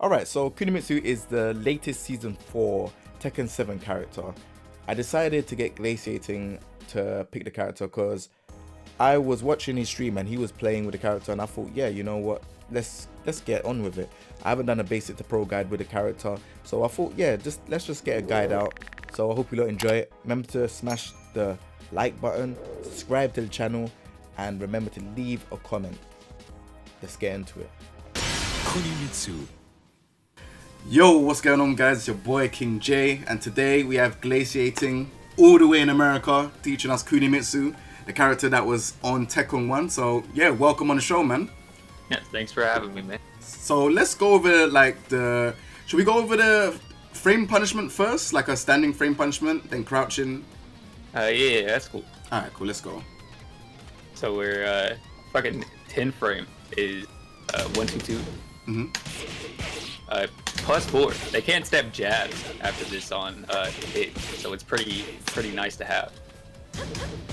Alright, so Kunimitsu is the latest Season 4 Tekken 7 character. I decided to get Glaciating to pick the character because I was watching his stream and he was playing with the character and I thought, yeah, you know what, let's get on with it. I haven't done a basic to pro guide with the character, so I thought, yeah, let's just get a guide out. So I hope you lot enjoy it. Remember to smash the like button, subscribe to the channel, and remember to leave a comment. Let's get into it. Kunimitsu. Yo, what's going on, guys? It's your boy King J, and today we have Glaciating all the way in America, teaching us Kunimitsu, the character that was on Tekken 1. So yeah, welcome on the show, man. Yeah, thanks for having me, man. So let's go over should we go over the frame punishment first, like a standing frame punishment, then crouching? Yeah, that's cool. All right, cool. Let's go. So we're fucking 10 frame is 1 2 2. Plus 4. They can't step jabs after this on hit, so it's pretty nice to have.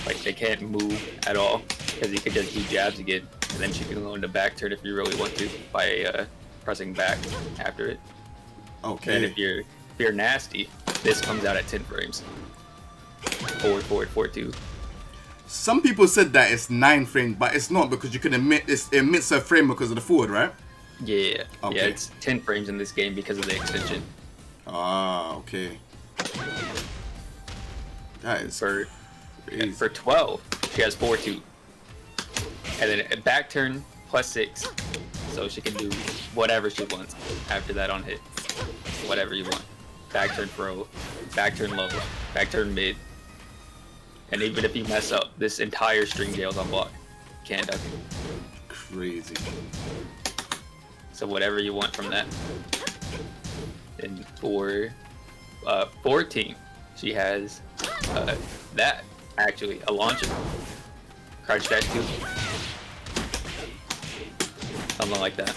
Like they can't move at all because you could just do jabs again, and then she can go into back turn if you really want to by pressing back after it. Okay. And if you're nasty, this comes out at 10 frames. Forward, 2. Some people said that it's 9 frames, but it's not because you can it emits a frame because of the forward, right? Yeah. Okay. Yeah, it's 10 frames in this game because of the extension. Ah, okay. That is crazy. For 12, she has 4-2. And then a back turn plus 6. So she can do whatever she wants after that on hit. Whatever you want. Back turn pro, back turn low, back turn mid. And even if you mess up, this entire string jail's on block. Can't duck it. Crazy. So whatever you want from that. And for 14, she has that, actually, a launcher. Crouch dash 2. Something like that.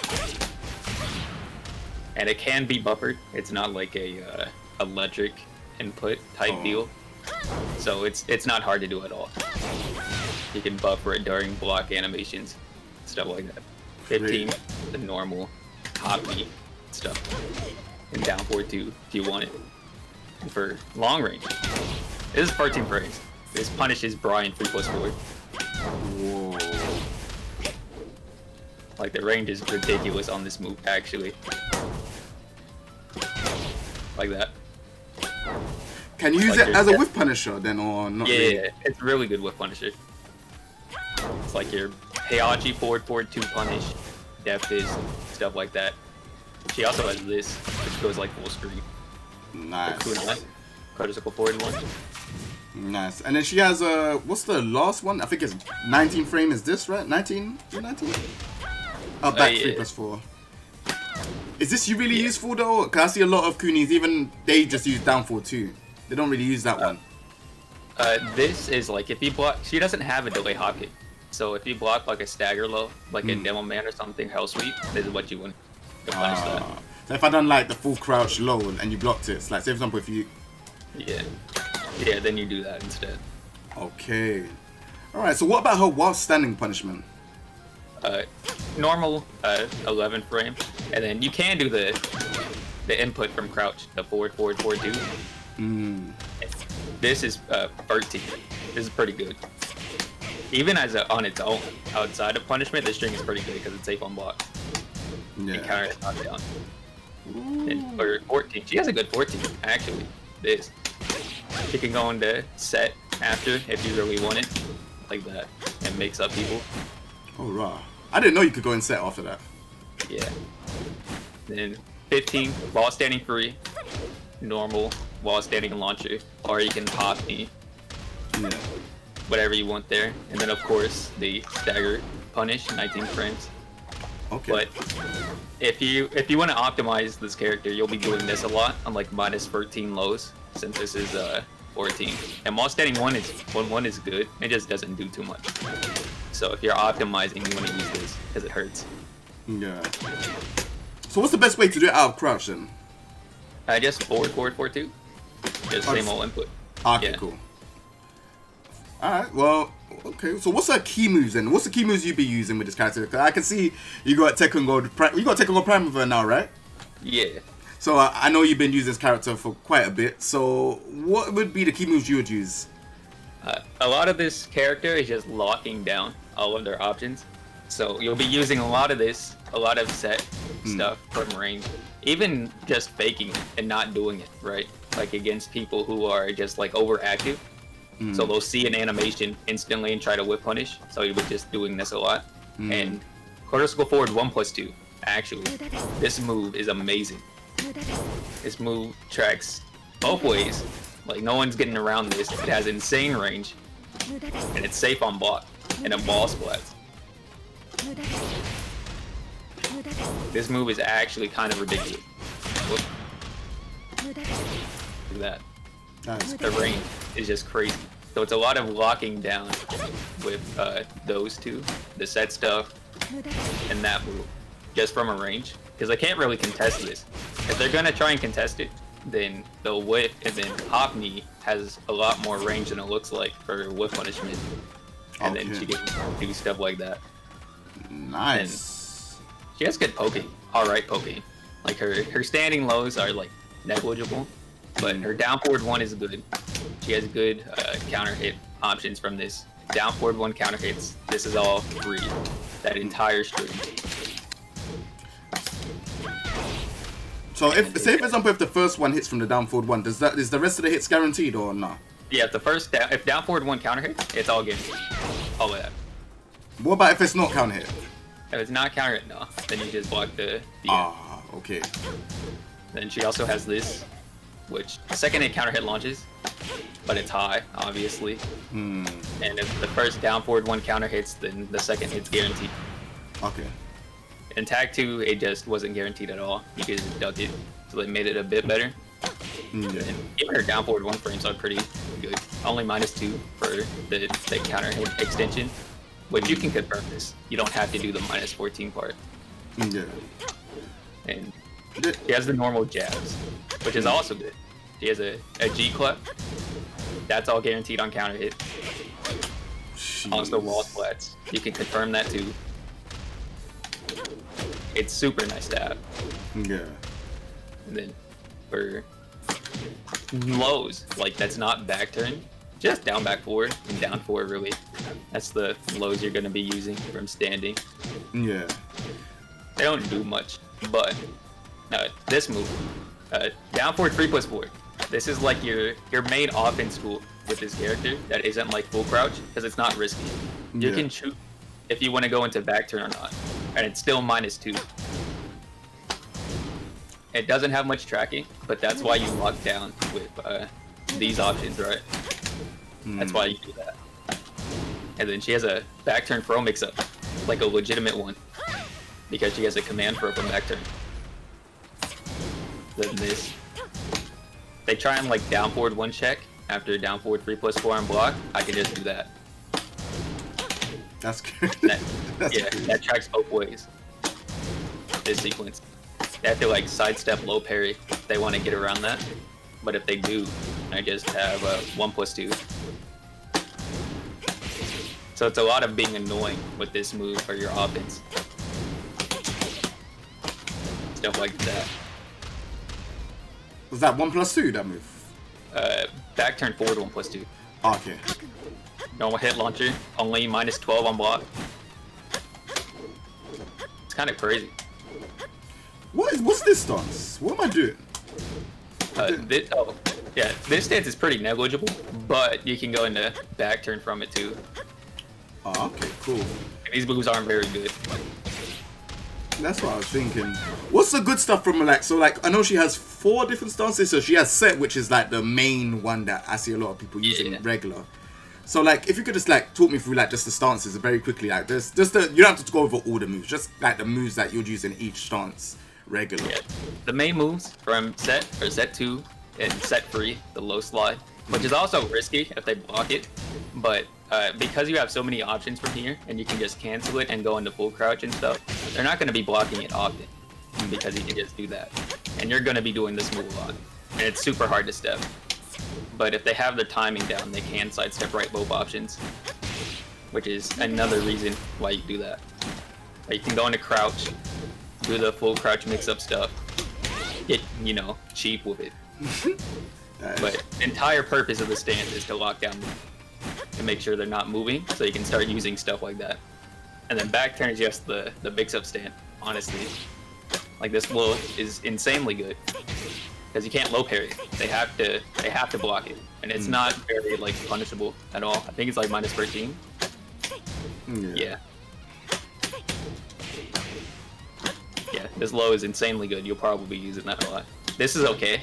And it can be buffered. It's not like a electric input type deal. So it's not hard to do at all. You can buffer it during block animations, stuff like that. 15, the normal copy stuff. And down 4-2 if you want it. And for long range, this is 13 frames. This punishes Brian 3+4. Whoa. Like the range is ridiculous on this move, actually. Like that. Can you use Like it as a whiff punisher then, or not? Yeah, really? it's really good with Punisher. It's like your Heihachi forward 2 punish, Death Fist, stuff like that. She also has this, which goes like full screen. Nice. Kunai, Critical forward 1. Nice. And then she has what's the last one? I think it's 19 frame. Is this right? 19? 19? Oh, back yeah. 3+4. Is this really useful though? Cause I see a lot of Kunis, even they just use down 4-2. They don't really use that one. This is like if you block, she doesn't have a delay hop kick. So if you block like a stagger low, like a demo man or something, hell sweep, this is what you want to punish that. So if I done like the full crouch low and you blocked it, it's like, say for example, if you... Yeah, then you do that instead. Okay. Alright, so what about her while standing punishment? Normal 11 frame, and then you can do the input from crouch, the forward 2. This is 13. This is pretty good. Even as on its own, outside of punishment, this string is pretty good because it's safe on block. Yeah. And counter is knocked down. And for 14, she has a good 14 actually. This. She can go into set after if you really want it, like that, and mix up people. Oh, raw. I didn't know you could go in set after that. Yeah. Then 15, while standing free, normal, while standing launcher, or you can pop me, Yeah. whatever you want there. And then of course the stagger punish, 19 frames. Okay. But if you want to optimize this character, you'll be doing this a lot on like minus 13 lows, since this is 14. And while standing 1 is good, it just doesn't do too much. So if you're optimizing, you want to use this because it hurts. Yeah. So what's the best way to do it out of crouch then? I just forward 2. Just same old input. Okay, Yeah. cool. Alright, well, okay. So what's the key moves then? What's the key moves you be using with this character? 'Cause I can see you got Tekken Gold. You got Tekken Gold Prime with her now, right? Yeah. So I know you've been using this character for quite a bit. So what would be the key moves you would use? A lot of this character is just locking down all of their options. So you'll be using a lot of this, a lot of set stuff from range. Even just faking it and not doing it, right? Like against people who are just like overactive. So they'll see an animation instantly and try to whip punish. So you'll be just doing this a lot. And quarter circle forward 1+2. Actually, this move is amazing. This move tracks both ways. Like no one's getting around this. It has insane range. And it's safe on block. And a ball splats. This move is actually kind of ridiculous. Whoop. Look at that. Nice. The range is just crazy. So it's a lot of locking down with those two, the set stuff, and that move, just from a range. Because they can't really contest this. If they're gonna try and contest it, then they'll whip, and then Hop Knee has a lot more range than it looks like for whip punishment. And then she can do stuff like that. Nice. And she has good poking, alright poking. Like her standing lows are like negligible, but her down forward one is good. She has good counter hit options from this. Down forward one counter hits. This is all free. That entire string. So if, say for example, if the first one hits from the down forward one, is the rest of the hits guaranteed or not? Yeah, if down forward one counter hits, it's all guaranteed. All of that. What about if it's not counter hit? If it's not counter hit, no. Then you just block the Okay. Then she also has this, which second hit counter hit launches, but it's high, obviously. And if the first down forward one counter hits, then the second hit's guaranteed. Okay. In tag 2, it just wasn't guaranteed at all. You could just duck it, so they made it a bit better. And even her down forward one frames are pretty good. Only -2 for the counter hit extension, which you can confirm this. You don't have to do the -14 part. Yeah. And she has the normal jabs, which is also good. She has a G club. That's all guaranteed on counter hit. Also wall splats. You can confirm that too. It's super nice to have. Yeah. And then for lows, like that's not back turn, just down back forward and down forward really. That's the lows you're gonna be using from standing. Yeah. They don't do much, but this move, down forward 3+4. This is like your main offense tool with this character that isn't like full crouch because it's not risky. You can choose if you want to go into back turn or not, and it's still -2. It doesn't have much tracking, but that's why you lock down with these options, right? That's why you do that. And then she has a back turn throw mix-up, like a legitimate one, because she has a command throw from back turn. Then this. They try and like down forward one check after down forward 3+4 on block. I can just do that. That's good. That tracks both ways. This sequence. They have to like sidestep low parry if they want to get around that. But if they do, I just have 1+2. So it's a lot of being annoying with this move for your offense. Stuff like that. Was that 1+2 that move? Back turn forward 1+2. Okay. Normal hit launcher, only -12 on block. It's kind of crazy. What's this stance? What am I doing? This stance is pretty negligible, but you can go into back turn from it too. Oh, okay, cool. And these moves aren't very good. That's what I was thinking. What's the good stuff from like? So like, I know she has 4 different stances. So she has set, which is like the main one that I see a lot of people using regular. So like, if you could just like talk me through like just the stances very quickly, like just you don't have to go over all the moves, just like the moves that you'd use in each stance regularly. Yeah. The main moves from set or set 2 and set 3, the low slide, which is also risky if they block it, but because you have so many options from here and you can just cancel it and go into full crouch and stuff, they're not going to be blocking it often because you can just do that. And you're going to be doing this move a lot, and it's super hard to step. But if they have their timing down, they can sidestep right both options, which is another reason why you do that. You can go into crouch, do the full crouch mix-up stuff, get, cheap with it. But the entire purpose of the stand is to lock down and make sure they're not moving, so you can start using stuff like that. And then back turn is just the mix-up stand, honestly. Like, this low is insanely good. Because you can't low parry. They have to block it. And it's not very, like, punishable at all. I think it's like minus 13. Yeah. Yeah, this low is insanely good. You'll probably be using that a lot. This is okay.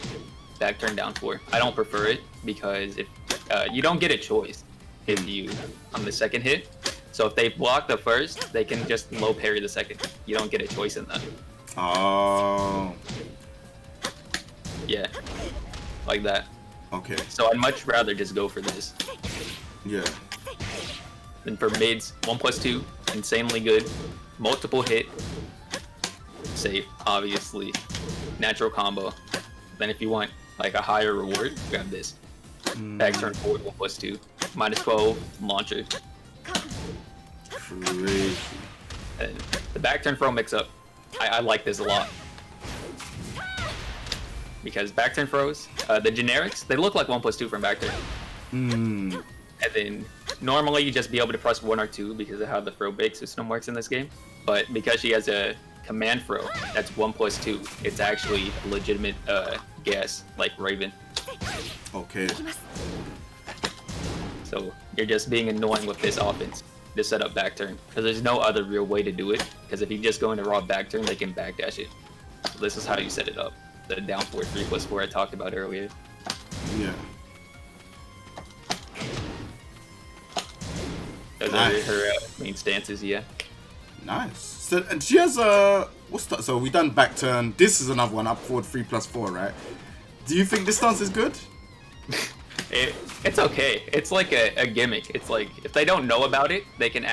Back turn down 4. I don't prefer it because if you don't get a choice if you on the second hit. So if they block the first, they can just low parry the second. You don't get a choice in that. Oh. Yeah, like that. Okay. So I'd much rather just go for this. Yeah. Then for mids, 1+2, insanely good. Multiple hit. Safe, obviously. Natural combo. Then if you want like a higher reward, grab this. Back turn forward, 1+2. Minus 12, launcher. Crazy. And the back turn throw mix up. I like this a lot. Because back turn throws, the generics, they look like 1+2 from back turn. And then normally you just be able to press 1 or 2 because of how the throw bake system works in this game. But because she has a command throw that's 1+2, it's actually a legitimate guess, like Raven. Okay. So you're just being annoying with this offense to set up back turn. Because there's no other real way to do it. Because if you just go into raw back turn, they can backdash it. So this is how you set it up. The down 4, 3+4 I talked about earlier. Yeah. Those are her main stances, yeah. Nice. So, and she has what's that? So we done back turn. This is another one, up forward 3+4, right? Do you think this stance is good? It's okay. It's like a gimmick. It's like if they don't know about it, they can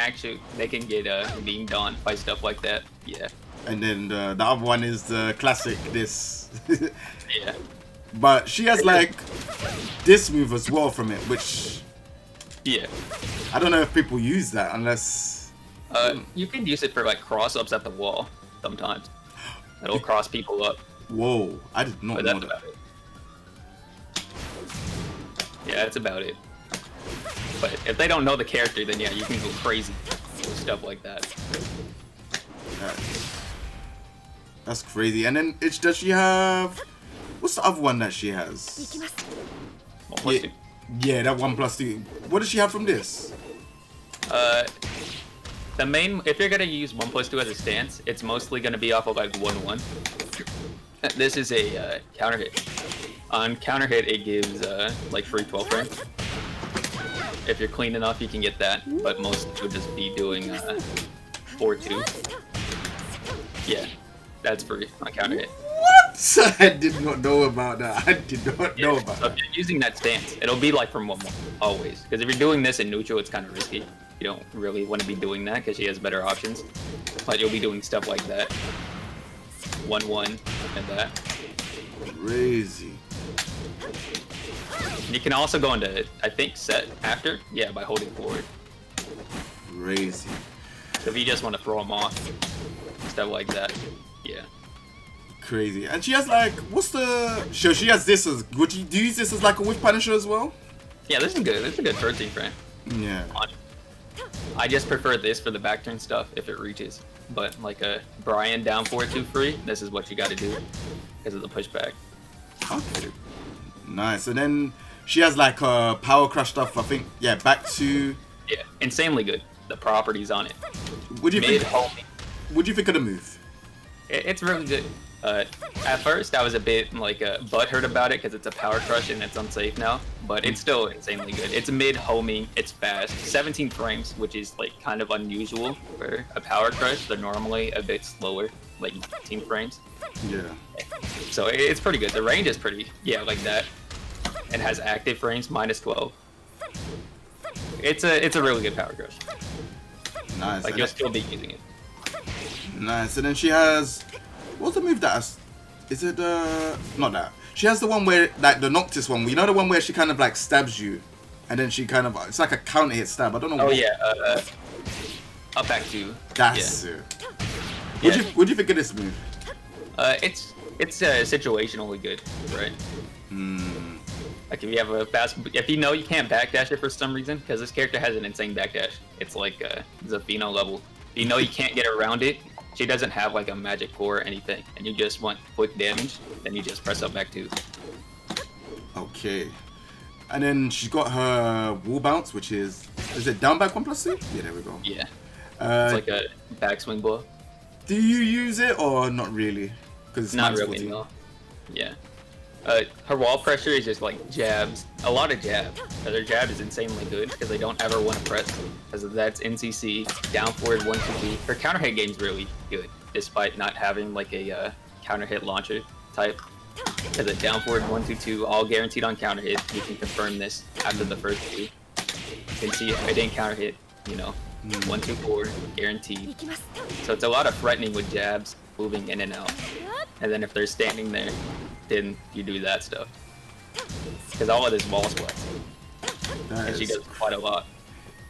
get beamed on by stuff like that. Yeah. And then the other one is the classic this. Yeah. But she has like this move as well from it, which Yeah. I don't know if people use that unless. You can use it for like cross ups at the wall sometimes. It'll cross people up. Whoa! I did not But know that's that. about it. Yeah, that's about it. But if they don't know the character, then yeah, you can go crazy with stuff like that. That's crazy. And then does she have? What's the other one that she has? Yeah, that 1+2. What does she have from this? The main, if you're gonna use 1+2 as a stance, it's mostly gonna be off of like 1-1. This is a counter hit. On counter hit, it gives like free 12 frame. If you're clean enough, you can get that, but most would just be doing 4-2. Yeah, that's free on counter hit. What? I did not know about that. I did not know about So that. if you're using that stance, it'll be like from 1-1 always. Because if you're doing this in neutral, it's kind of risky. You don't really want to be doing that because she has better options. But you'll be doing stuff like that. 1-1 and that. Crazy. You can also go into, I think, set after. Yeah, by holding forward. Crazy. So if you just want to throw them off, stuff like that. Yeah. Crazy. And she has like, what's the? So she has this as. Do you use this as like a whiff punisher as well? Yeah, this is good. This is a good 13 frame. Yeah. I just prefer this for the back turn stuff if it reaches. But like a Brian down 4-2 free, this is what you got to do because of the pushback. Okay. Nice. And then she has like power crush stuff. I think. Yeah. Back to. Yeah, insanely good. The properties on it. What do you think? Mid-homing. What do you think of the move? It's really good. At first, I was a bit like butthurt about it because it's a power crush and it's unsafe now, but it's still insanely good. It's mid-homing, it's fast, 17 frames, which is like kind of unusual for a power crush. They're normally a bit slower, like 15 frames. Yeah. So it's pretty good. The range is pretty, yeah, like that. It has active frames, minus 12. It's a really good power crush. Nice. Like And you'll still be using it. nice. And then she has. What's the move that has? Is it not that? She has the one where like the Noctis one. You know the one where she kind of like stabs you, and then she kind of it's like a counter hit stab. I don't know. Oh what. yeah, up back to. That's it. Yeah. What do you think of this move? It's It's situationally good, right? Like if you have a fast, if you know you can't backdash it for some reason, because this character has an insane backdash. It's like Zafino level. If you know you can't get around it, she doesn't have like a magic core or anything, and you just want quick damage, then you just press up back 2. Okay. And then she's got her wall bounce, which is it down back 1+2? Yeah, there we go. Yeah. It's like a backswing blow. Do you use it or not really? Because it's Not -14. really, no. Yeah. Her wall pressure is just like jabs. A lot of jab. Their jab is insanely good because they don't ever want to press. Because that's NCC, down forward 1-2. Her counter hit game's really good, despite not having like a counter hit launcher type. Because a down forward 1-2, all guaranteed on counter hit. You can confirm this after the first 2. You can see if I didn't counter hit, you know, 1-2-4, guaranteed. So it's a lot of threatening with jabs, moving in and out. And then if they're standing there, then you do that stuff. Because all of this wall splats. And she does quite a lot.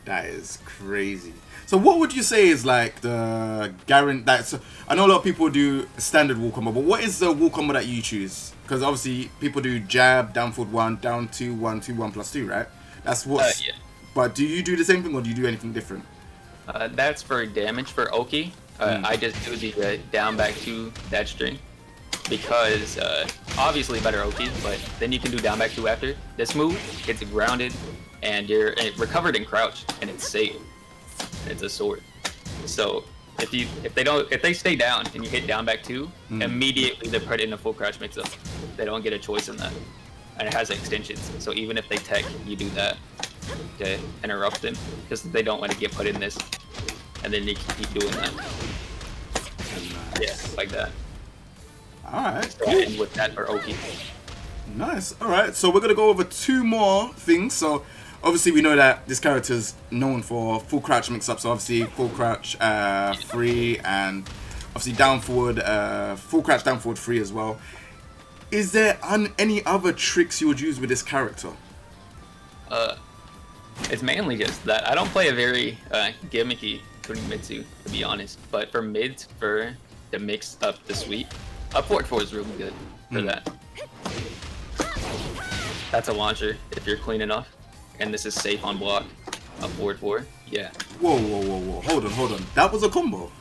That is crazy. So what would you say is like the guarantee? I know a lot of people do standard wall combo, but what is the wall combo that you choose? Because obviously people do jab, down forward 1, down 2, 1, 2, 1+2, right? That's what. Yeah. But do you do the same thing or do you do anything different? That's for damage for Oki. I just do the down back 2 that string. Because obviously better Oki, but then you can do down back 2 after. This move gets grounded and you're recovered in crouch and it's safe. It's a sword. So if they stay down and you hit down back 2, immediately they're put in a full crouch mix up. They don't get a choice in that. And it has extensions. So even if they tech, you do that to interrupt them because they don't want to get put in this. And then you keep doing that. Yeah, like that. Alright, So cool. I end with that or Oki. Nice. Alright, so we're going to go over 2 more things. So obviously we know that this character's known for full crouch mix-up. So obviously full crouch free and obviously down forward, full crouch down forward free as well. Is there any other tricks you would use with this character? It's mainly just that. I don't play a very gimmicky Kunimitsu, to be honest. But for mids, for to mix up the sweep, up forward 4 is really good for that. That's a launcher if you're clean enough. And this is safe on block. Up forward 4, yeah. Whoa, whoa, whoa, whoa. Hold on. That was a combo.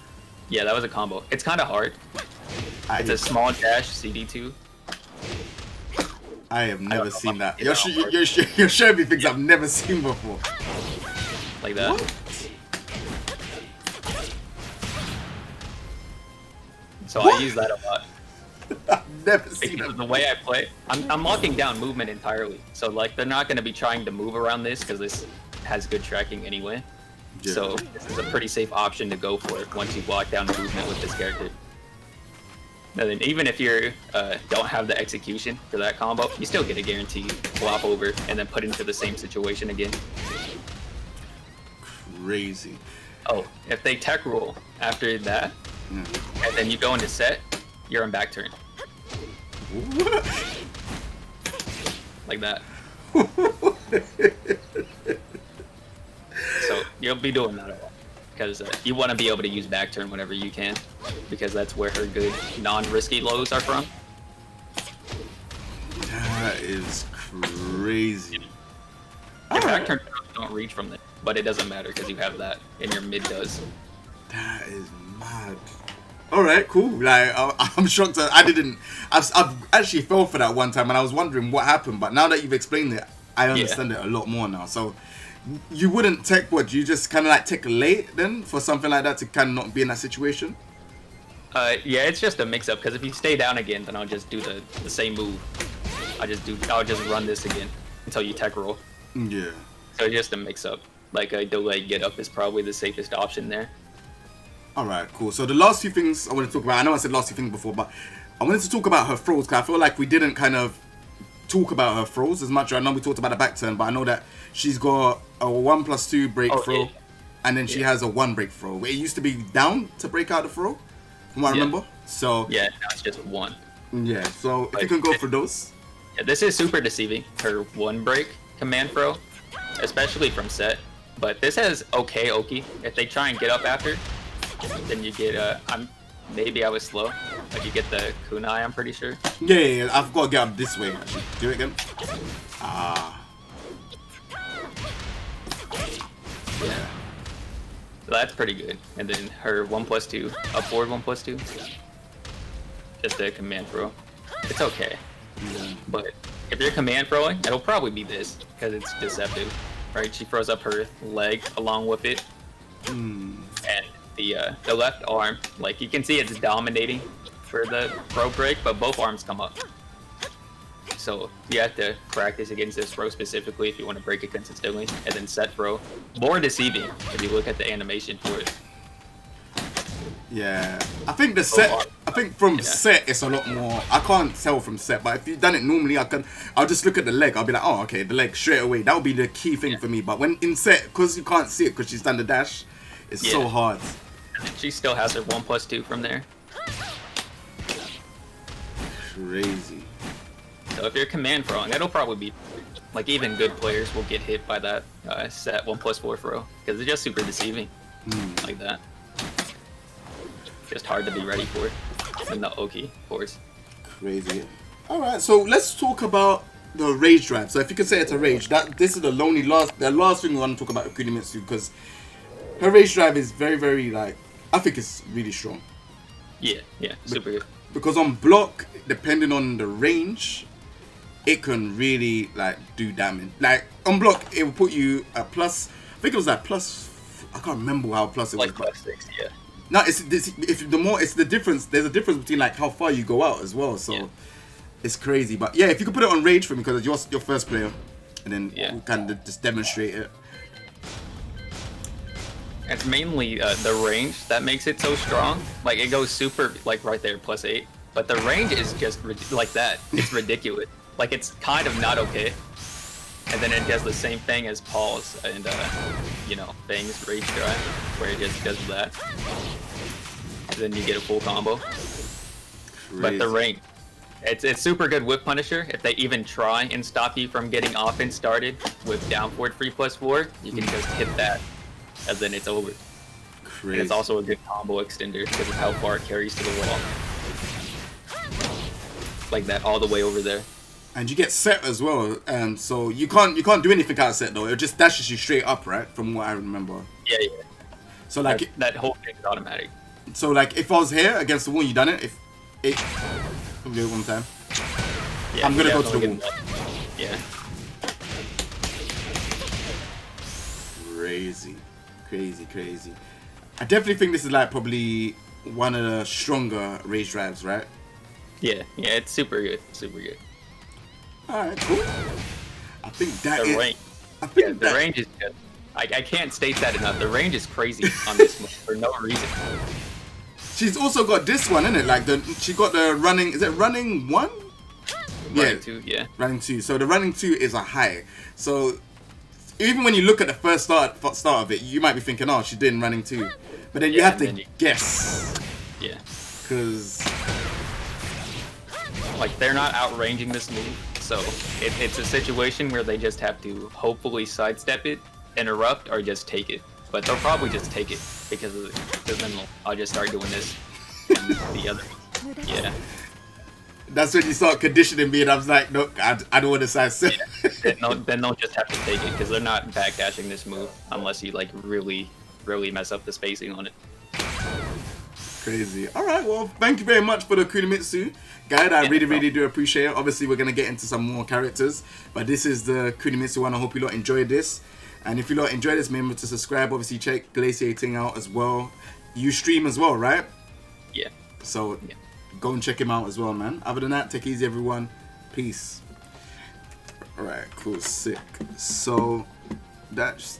Yeah, that was a combo. It's kind of hard. It's a small dash CD2. I have never seen that. You're It's showing me things I've never seen before. Like that. What? So What? I use that a lot. I've never seen Because that. the way I play, I'm locking down movement entirely. So like they're not going to be trying to move around this because this has good tracking anyway. Yeah. So this is a pretty safe option to go for once you lock down the movement with this character. And then even if you don't have the execution for that combo, you still get a guaranteed flop over and then put into the same situation again. Crazy. Oh, if they tech roll after that, Yeah. and then you go into set, you're on back turn. What? Like that. So you'll be doing that a lot. Because you want to be able to use back turn whenever you can. Because that's where her good non-risky lows are from. That is crazy. Your back turn don't reach from it. But it doesn't matter because you have that. And your mid does. That is mad. All right, cool. Like I'm shocked. I've actually fell for that one time, and I was wondering what happened. But now that you've explained it, I understand it a lot more now. So you wouldn't tech what? You just kind of like tech late then for something like that to kind of not be in that situation. Yeah, it's just a mix-up. Because if you stay down again, then I'll just do the same move. I'll just run this again until you tech roll. Yeah. So it's just a mix-up. Like a delayed get up is probably the safest option there. All right, cool. So the last 2 things I want to talk about, I know I said last 2 things before, but I wanted to talk about her throws because I feel like we didn't kind of talk about her throws as much. I know we talked about the back turn, but I know that she's got a 1+2 break throw, yeah. and then she has a 1 break throw. It used to be down to break out the throw, from what I remember. So Yeah, now it's just 1. yeah. So if you Like, can go for those. Yeah, this is super deceiving, her 1 break command throw, especially from set. But this has okay Oki. If they try and get up after, then you get maybe I was slow. Like you get the kunai, I'm pretty sure. Yeah, I've got to get up this way. Actually, do it again. Ah. Yeah. So that's pretty good. And then her 1+2, up forward 1+2. Just a command throw. It's okay. Yeah. But if you're command throwing, it'll probably be this, because it's deceptive. Right? She throws up her leg along with it. And the left arm, like you can see it's dominating for the throw break, but both arms come up. So you have to practice against this throw specifically if you want to break it consistently, and then set throw. More deceiving if you look at the animation for it. Yeah, I think the set. I think from set it's a lot more. I can't tell from set, but if you've done it normally, I'll just look at the leg. I'll be like, oh, okay, the leg straight away. That would be the key thing for me. But when in set, because you can't see it because she's done the dash, it's so hard. She still has her 1+2 from there. Crazy. So if you're command throwing, it'll probably be like even good players will get hit by that set 1+4 throw because it's just super deceiving like that. Just hard to be ready for it. And the Oki, of course. Crazy. All right, so let's talk about the rage drive. So if you could say it's a rage, this is the last thing we want to talk about with Kunimitsu because her rage drive is very, very I think it's really strong. Yeah, super good. Because on block, depending on the range, it can really do damage. Like on block, it will put you a plus. I think it was plus. I can't remember how plus it was. Like +6, yeah. No, it's the difference. There's a difference between how far you go out as well. So it's crazy. But yeah, if you could put it on rage for me because you're your first player, and then we kind of just demonstrate it. It's mainly the range that makes it so strong. Like it goes super right there +8, but the range is just like that. It's ridiculous. Like it's kind of not okay. And then it does the same thing as Paul's and Fang's rage drive, where it just does that. And then you get a full combo. Crazy. But the range, it's super good with Punisher. If they even try and stop you from getting offense started with down forward 3+4, you can just hit that, and then it's over. Crazy. And it's also a good combo extender because of how far it carries to the wall. Like that, all the way over there. And you get set as well, so you can't do anything out of set though. It just dashes you straight up, right? From what I remember. Yeah. So that whole thing is automatic. So if I was here against the wall, you done it. I'll do it one time. Yeah, I'm gonna go to the wall. Yeah. Crazy. I definitely think this is probably one of the stronger rage drives, right? Yeah, it's super good. Alright, cool. I think that the is... range. I think the range is good. I can't state that enough. The range is crazy on this one for no reason. She's also got this one, isn't it? She got the running... Is it running 1? Running 2, yeah. Running 2. So the running 2 is a high. So even when you look at the first start of it, you might be thinking, oh, she did running 2. But then you have to guess. Yeah. Because... they're not outranging this move. So it's a situation where they just have to hopefully sidestep it, interrupt, or just take it. But they'll probably just take it because then I'll just start doing this and the other. Yeah. That's when you start conditioning me, and I was like, no, I don't want to sidestep. Yeah. Then they'll just have to take it because they're not backdashing this move unless you really, really mess up the spacing on it. Crazy. All right, well, thank you very much for the Kunimitsu guide. I really do appreciate it. Obviously, we're going to get into some more characters, but this is the Kunimitsu one. I hope you lot enjoyed this. And if you lot enjoyed this, remember to subscribe. Obviously, check Glaciating out as well. You stream as well, right? Yeah. So go and check him out as well, man. Other than that, take it easy, everyone. Peace. All right, cool, sick. So that's...